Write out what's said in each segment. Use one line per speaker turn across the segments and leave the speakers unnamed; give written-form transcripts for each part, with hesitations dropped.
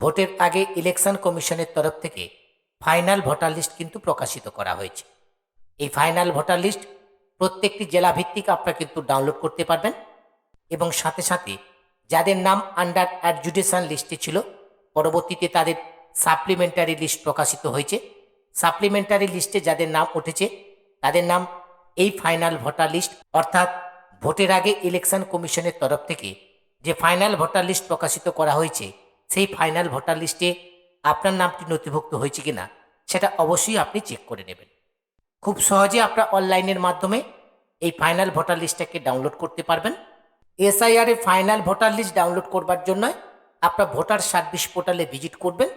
ভোটের আগে ইলেকশন কমিশনের তরফ থেকে ফাইনাল ভোটার লিস্ট কিন্তু প্রকাশিত করা হয়েছে। এই ফাইনাল ভোটার লিস্ট প্রত্যেকটি জেলা ভিত্তিক আপনারা কিন্তু ডাউনলোড করতে পারবেন এবং সাথে সাথে যাদের নাম আন্ডার অ্যাডজুডিশন লিস্টে ছিল পরবর্তীতে তাদের সাপ্লিমেন্টারি লিস্ট প্রকাশিত হয়েছে। সাপ্লিমেন্টারি লিস্টে যাদের নাম উঠেছে তাদের নাম এই ফাইনাল ভোটার লিস্ট অর্থাৎ ভোটের আগে ইলেকশন কমিশনের তরফ থেকে যে ফাইনাল ভোটার লিস্ট প্রকাশিত করা হয়েছে সেই ফাইনাল ভোটার লিস্টে আপনার নামটি নথিভুক্ত হয়েছে কিনা সেটা অবশ্যই আপনি চেক করে নেবেন। খুব সহজে আপনারা অনলাইনের মাধ্যমে এই ফাইনাল ভোটার লিস্টটাকে ডাউনলোড করতে পারবেন। এসআইআর এর ফাইনাল ভোটার লিস্ট ডাউনলোড করবার জন্য আপনার ভোটার সার্ভিস পোর্টালে ভিজিট করবেন।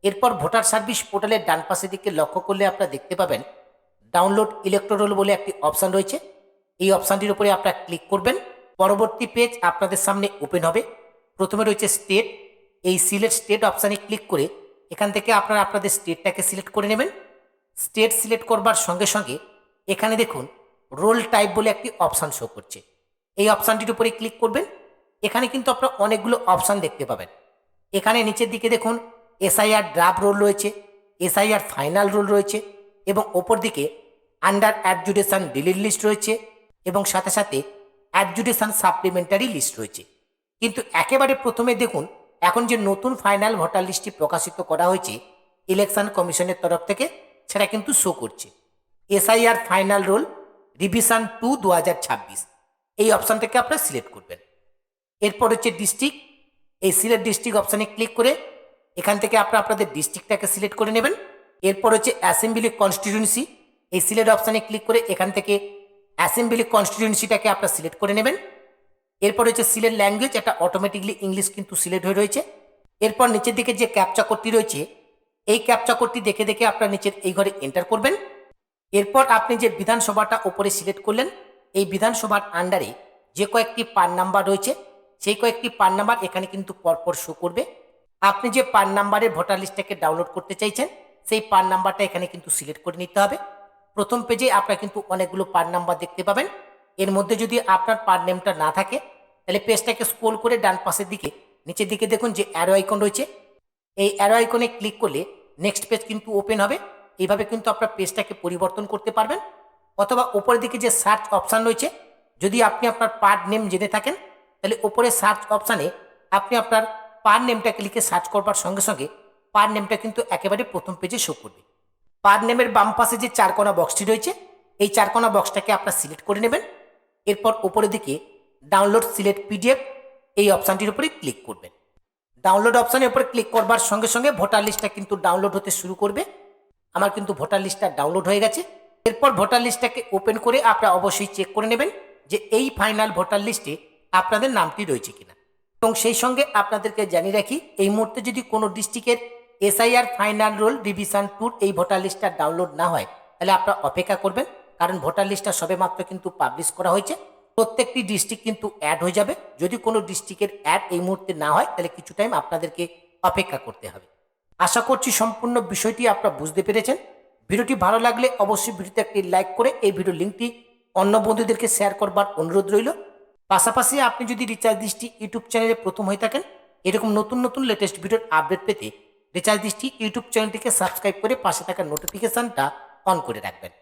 এরপর ভোটার সার্ভিস পোর্টালের ডান পাশের দিকে লক্ষ্য করলে আপনারা দেখতে পাবেন ডাউনলোড ইলেক্টোরাল বলে একটি অপশান রয়েছে। এই অপশানটির উপরে আপনারা ক্লিক করবেন। পরবর্তী পেজ আপনাদের সামনে ওপেন হবে। প্রথমে রয়েছে স্টেট। এই সিলেক্ট স্টেট অপশানে ক্লিক করে এখান থেকে আপনারা আপনাদের স্টেটটাকে সিলেক্ট করে নেবেন। স্টেট সিলেক্ট করবার সঙ্গে সঙ্গে এখানে দেখুন রোল টাইপ বলে একটি অপশান শো করছে। এই অপশানটির উপরে ক্লিক করবেন। এখানে কিন্তু আপনারা অনেকগুলো অপশান দেখতে পাবেন। এখানে নিচের দিকে দেখুন এসআইআর ড্রাফট রোল রয়েছে, এসআইআর ফাইনাল রোল রয়েছে এবং ওপর দিকে আন্ডার অ্যাডজুডিশন ডিলিট লিস্ট রয়েছে এবং সাথে সাথে অ্যাডজুডিশন সাপ্লিমেন্টারি লিস্ট রয়েছে। কিন্তু একেবারে প্রথমে দেখুন এখন যে নতুন ফাইনাল ভোটার লিস্টটি প্রকাশিত করা হয়েছে ইলেকশন কমিশনের তরফ থেকে সেটা কিন্তু শো করছে এসআইআর ফাইনাল রোল রিভিশন 2 2026। এই অপশানটাকে আপনারা সিলেক্ট করবেন। এরপর হচ্ছে ডিস্ট্রিক্ট। এই সিলেক্ট ডিস্ট্রিক্ট অপশানে ক্লিক করে এখান থেকে আপনারা আপনাদের ডিস্ট্রিক্টটাকে সিলেক্ট করে নেবেন। এরপর হচ্ছে অ্যাসেম্বলি কনস্টিটিউয়েন্সি। এই সিলেক্ট অপশানে ক্লিক করে এখান থেকে অ্যাসেম্বলি কনস্টিটিউয়েন্সিটাকে আপনারা সিলেক্ট করে নেবেন। এরপর হচ্ছে সিলেক্ট ল্যাঙ্গুয়েজ, এটা অটোমেটিকলি ইংলিশ কিন্তু সিলেক্ট হয়ে রয়েছে। এরপর নিচের দিকে যে ক্যাপচা কোডটি রয়েছে এই ক্যাপচা কোডটি দেখে দেখে আপনারা নিচের এই ঘরে এন্টার করবেন। এরপর আপনি যে বিধানসভাটা ওপরে সিলেক্ট করলেন এই বিধানসভার আন্ডারে যে কয়েকটি পান নাম্বার রয়েছে সেই কয়েকটি পান নাম্বার এখানে কিন্তু পরপর শো করবে। আপনি যে পান নাম্বারের ভোটার লিস্টটাকে ডাউনলোড করতে চাইছেন সেই পান নাম্বারটা এখানে কিন্তু সিলেক্ট করে নিতে হবে। প্রথম পেজে আপনারা কিন্তু অনেকগুলো পান নাম্বার দেখতে পাবেন। এর মধ্যে যদি আপনার পান নেমটা না থাকে তাহলে পেজটাকে স্ক্রল করে ডান পাশের দিকে নিচের দিকে দেখুন যে অ্যারো আইকন রয়েছে। এই অ্যারো আইকনে ক্লিক করলে নেক্সট পেজ কিন্তু ওপেন হবে। এইভাবে কিন্তু আপনার পেজটাকে পরিবর্তন করতে পারবেন। অথবা ওপরের দিকে যে সার্চ অপশান রয়েছে যদি আপনি আপনার পার নেম জেনে থাকেন তাহলে ওপরে সার্চ অপশানে আপনি আপনার পার নেমটাকে লিখে সার্চ করবার সঙ্গে সঙ্গে পার নেমটা কিন্তু একেবারে প্রথম পেজে শো করবে। পার নেমের বাম পাশে যে চারকোনা বক্সটি রয়েছে এই চারকোনা বক্সটাকে আপনারা সিলেক্ট করে নেবেন। এরপর ওপরের দিকে ডাউনলোড সিলেক্ট পিডিএফ এই অপশানটির উপরে ক্লিক করবেন। ডাউনলোড অপশানের উপরে ক্লিক করবার সঙ্গে সঙ্গে ভোটার লিস্টটা কিন্তু ডাউনলোড হতে শুরু করবে। আমার কিন্তু ভোটার লিস্টটা ডাউনলোড হয়ে গেছে। এরপর ভোটার লিস্টটাকে ওপেন করে আপনারা অবশ্যই চেক করে নেবেন যে এই ফাইনাল ভোটার লিস্টে আপনাদের নামটি রয়েছে কিনা। এবং সেই সঙ্গে আপনাদেরকে জানিয়ে রাখি এই মুহূর্তে যদি কোনো ডিস্ট্রিক্টের এসআইআর ফাইনাল রোল রিভিশন 2 এই ভোটার লিস্টটা ডাউনলোড না হয় তাহলে আপনারা অপেক্ষা করবেন, কারণ ভোটার লিস্টটা সবেমাত্র কিন্তু পাবলিশ করা হয়েছে। প্রত্যেকটি ডিস্ট্রিক্ট কিন্তু অ্যাড হয়ে যাবে। যদি কোনো ডিস্ট্রিক্টের অ্যাড এই মুহূর্তে না হয় তাহলে কিছু টাইম আপনাদেরকে অপেক্ষা করতে হবে। আশা করছি সম্পূর্ণ বিষয়টি আপনারা বুঝতে পেরেছেন। ভিডিওটি ভালো লাগলে অবশ্যই ভিডিওতে একটি লাইক করে এই ভিডিও লিঙ্কটি অন্য বন্ধুদেরকে শেয়ার করবার অনুরোধ রইল। পাশাপাশি আপনি যদি রিচার্জ দৃষ্টি ইউটিউব চ্যানেলে প্রথম হয়ে থাকেন এরকম নতুন নতুন লেটেস্ট ভিডিওর আপডেট পেতে রিচার্জ দৃষ্টি ইউটিউব চ্যানেলটিকে সাবস্ক্রাইব করে পাশে থাকা নোটিফিকেশানটা অন করে রাখবেন।